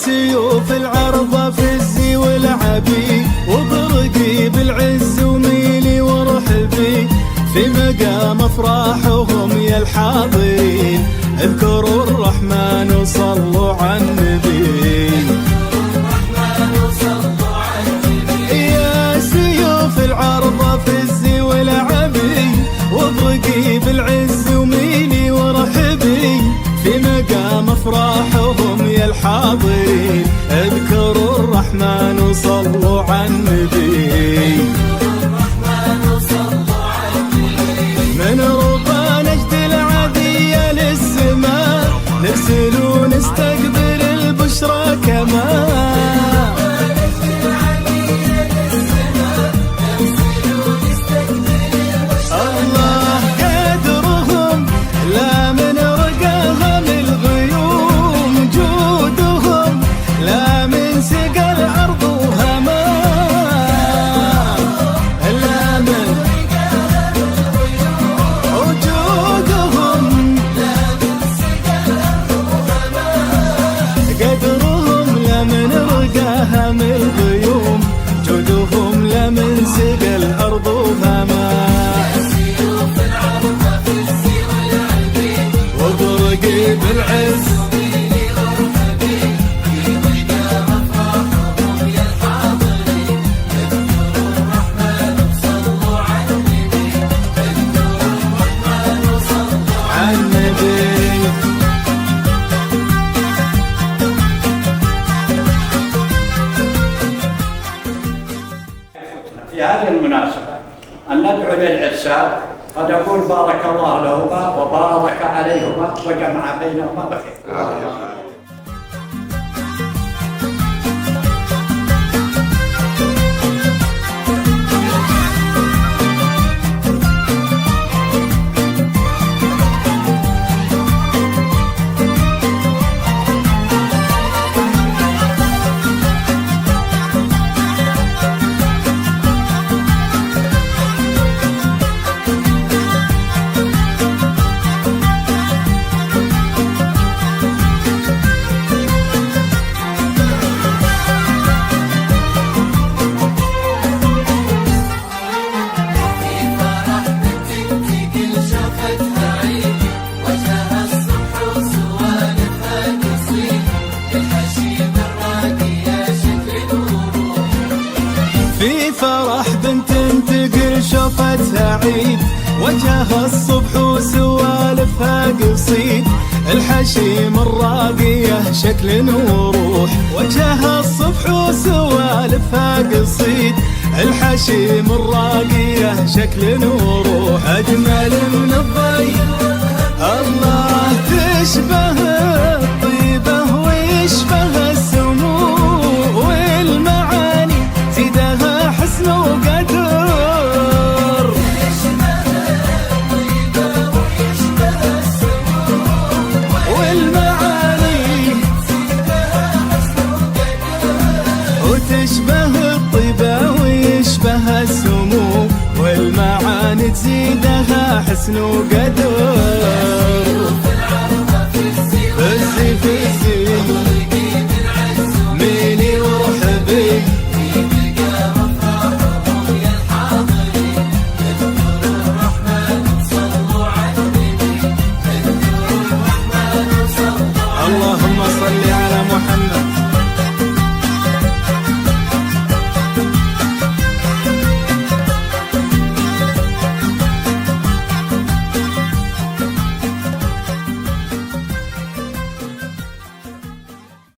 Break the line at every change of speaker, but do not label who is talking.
سيوف العرضة في الزي والعبي، وبرقي بالعز وميلي وارحبي، في مقام افراحهم يا الحاضرين، اذكروا الرحمن وصلوا على النبي. يا سيوف العرضة في الزي والعبي، وبرقي بالعز وميلي ورحبي، في مقام افراحهم يا الحاضرين، اذكروا الرحمن وصلوا على النبي. من ربى نجد العذية للسماء، نرسل ونستقبل البشرى كمان. الله قدرهم لا من رقاهم الغيوم، جودهم لا من سقى الأرض وهمان، لا من وجودهم لا من سقى الأرض وهمان، قدرهم لا من رقاهم الغيوم، جودهم لا من سقى الأرض وهمان. بالعز
في هذه المناسبة أن ندعو للعرسان، قد أقول بارك الله لهما وبارك عليهما وجمع بينهما بخير.
في فرح بنت تقل شوفتها عيد، وجهها الصبح وسوالفها قصيد، الحشيم الراقية شكل وروح، وجهها الصبح وسوالفها قصيد، الحشيم الراقية شكل وروح، أجمل من الضي الله تشبه الطيبة ويشبه السمو، والمعاني زيدها حسن وقدر، والمعاني وتشبه الطيبة ويشبه السمو، والمعاني تزيدها حسن وقدر. في الزي